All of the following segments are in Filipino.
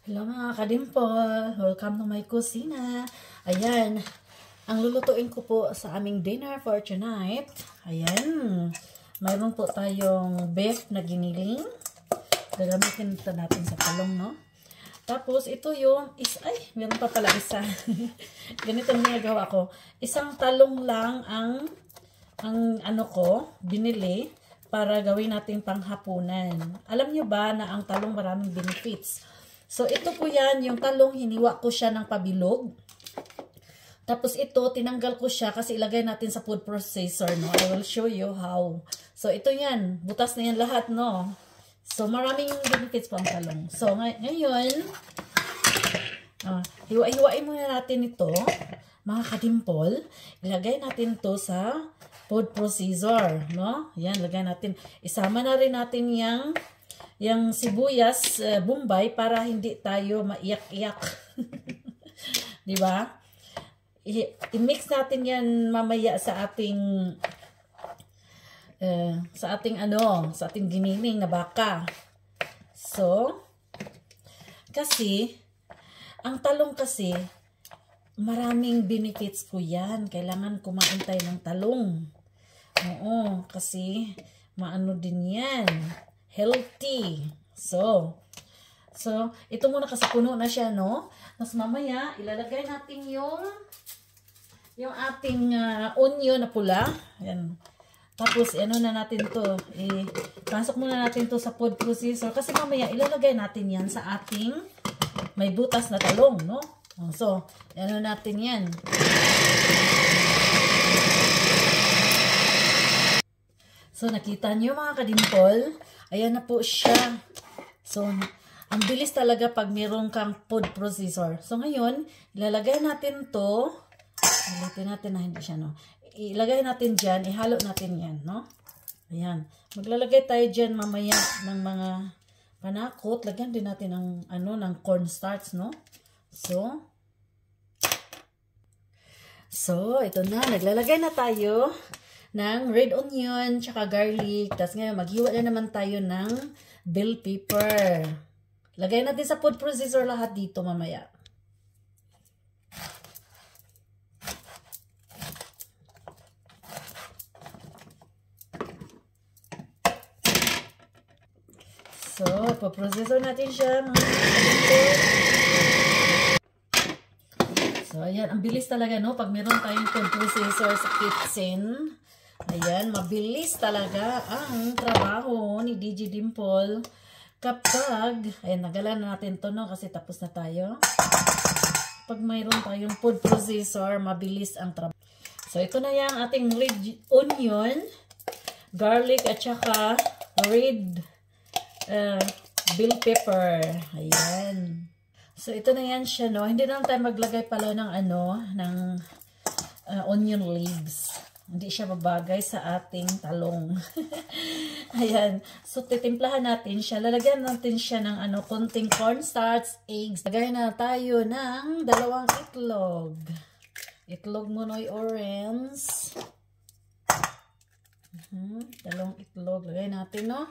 Hello mga kadimpol! Welcome to my kusina. Ayan, ang lulutuin ko po sa aming dinner for tonight. Ayan, mayroon po tayong beef na giniling. Gagamitin ito natin sa talong, no? Tapos ito yung, meron pa pala isa. Ganito ang ginagawa ko. Isang talong lang ang ano ko, binili para gawin natin panghapunan. Alam nyo ba na ang talong maraming benefits? So, ito po yan, yung talong, hiniwa ko siya ng pabilog. Tapos ito, tinanggal ko siya kasi ilagay natin sa food processor, no? I will show you how. So, ito yan. Butas na yan lahat, no? So, maraming benefits po ang talong. So, ngayon, hiwa-hiwain muna natin ito, mga kadimpol. Ilagay natin to sa food processor, no? Yan, lagay natin. Isama na rin natin yung sibuyas, Bombay, para hindi tayo maiyak-iyak. Di ba? I-mix natin yan mamaya sa ating sa ating giniling na baka. So, kasi ang talong kasi maraming benefits po yan. Kailangan kumain tayo ng talong. Oo, kasi maano din yan. Healthy. So, ito muna kasi puno na siya, no? Tapos mamaya, ilalagay natin yung ating onion na pula. Ayan. Tapos, ano na natin to? Pasok muna natin to sa food processor. Kasi mamaya, ilalagay natin yan sa ating may butas na talong, no? So, ano natin yan? So, nakita niyo mga kadimpol? Ayan na po siya. So, ang bilis talaga pag meron kang food processor. So, ngayon, ilalagay natin to. Ulitin natin na hindi siya, no? Ilagay natin dyan. Ihalo natin yan, no? Ayan. Maglalagay tayo dyan mamaya ng mga panakot. Lagyan din natin ng cornstarch, no? So, ito na. Naglalagay na tayo ng red onion, tsaka garlic. Tapos ngayon, maghiwa na naman tayo ng bell pepper. Lagay natin sa food processor lahat dito mamaya. So, po-processor natin siya, mga kapatid. So, ayan. Ang bilis talaga, no? Pag meron tayong food processor sa kitchen, ayan, mabilis talaga ang trabaho ni DJ Dimple kapag, ayan, nagalan na natin to, no? Kasi tapos na tayo. Pag mayroon tayong food processor, mabilis ang trabaho. So, ito na yung ating red onion, garlic, at saka red bell pepper. Ayan. So, ito na yan siya, no? Hindi na tayo maglagay pala ng onion leaves. Hindi siya babagay sa ating talong. Ayan. So, titimplahan natin siya. Lalagyan natin siya ng konting cornstarch, eggs. Lagay na tayo ng 2 itlog. Itlog Monoy orange. 2 itlog. Lagay natin, no?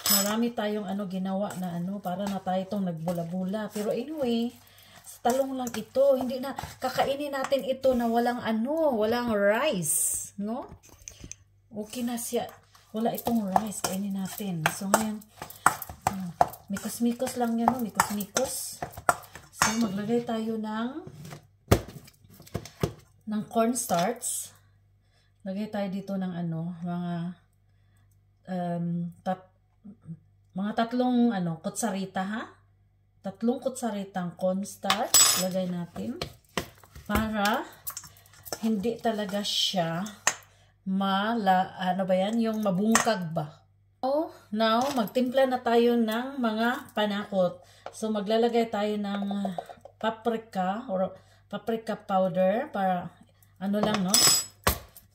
Marami tayong ginawa na para na tayo itong nagbula-bula. Pero anyway, talong lang ito. Hindi na, kakainin natin ito na walang rice. No? Okay na siya. Wala itong rice. Kainin natin. So, ngayon, mikos-mikos lang yan. No? Mikos-mikos. So, maglagay tayo ng cornstarch. Lagay tayo dito ng mga 3 kutsarita, ha? 3 kutsaritang cornstarch lagay natin para hindi talaga siya yung mabungkag ba. Now, magtimpla na tayo ng mga panakot. So, maglalagay tayo ng paprika or paprika powder para lang, no?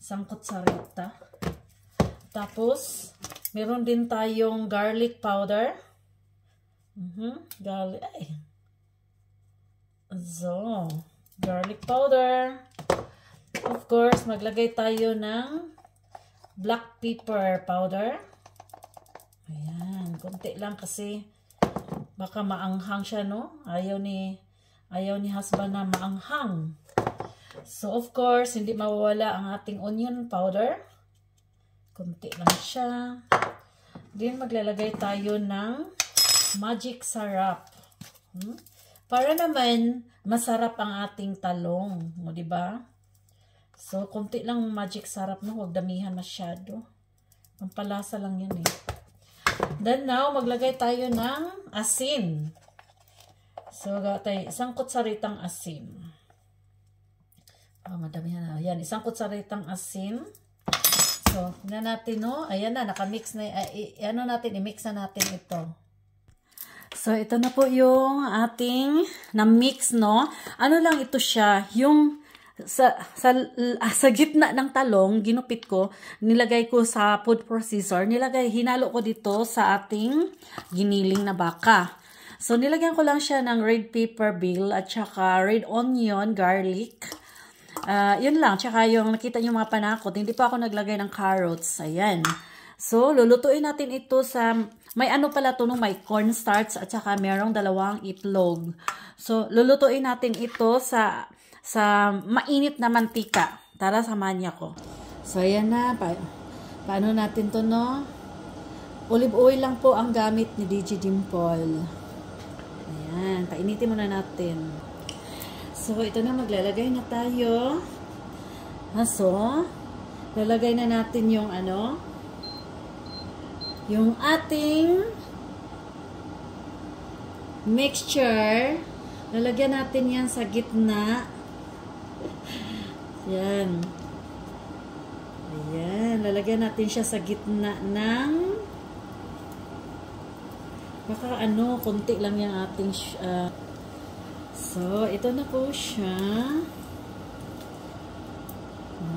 1 kutsarita. Tapos, meron din tayong garlic powder. So, garlic powder. Of course, maglagay tayo ng black pepper powder. Ayan, konti lang kasi Baka maanghang siya, no? Ayaw ni husband na maanghang. So, of course, hindi mawawala ang ating onion powder. Kunti lang siya. Then, maglalagay tayo ng magic sarap. Para naman, masarap ang ating talong. O, diba? So, kunti lang magic sarap, no? Huwag damihan masyado. Pampalasa lang yan, eh. Then, now, maglagay tayo ng asin. So, tayo isang kutsaritang asin. Madami na. Ayan, isang kutsaritang asin. So, tingnan natin, no? Ayan na, nakamix na. Ano natin, i-mix na natin ito. So, ito na po yung ating na-mix, no? Ano lang ito siya, yung sa gitna ng talong, ginupit ko, nilagay ko sa food processor, hinalo ko dito sa ating giniling na baka. So, nilagyan ko lang siya ng red pepper bill at saka red onion, garlic. Yun lang. Tsaka yung nakita nyo mga panakot, hindi pa ako naglagay ng carrots. Ayan. So, lulutuin natin ito sa, may ano pala ito, may cornstarch at saka merong 2 itlog. So, lulutuin natin ito sa mainit na mantika. Tara, samahan niya ko. So, ayan na. Paano natin to, no? Olive oil lang po ang gamit ni DJ Dimple. Ayan, painitin muna natin. So, ito na, maglalagay na tayo. So, lalagay na natin yung yung ating mixture. Lalagyan natin yan sa gitna. Yan. Ayan, lalagyan natin siya sa gitna ng baka konti lang yung ating so, ito na po siya.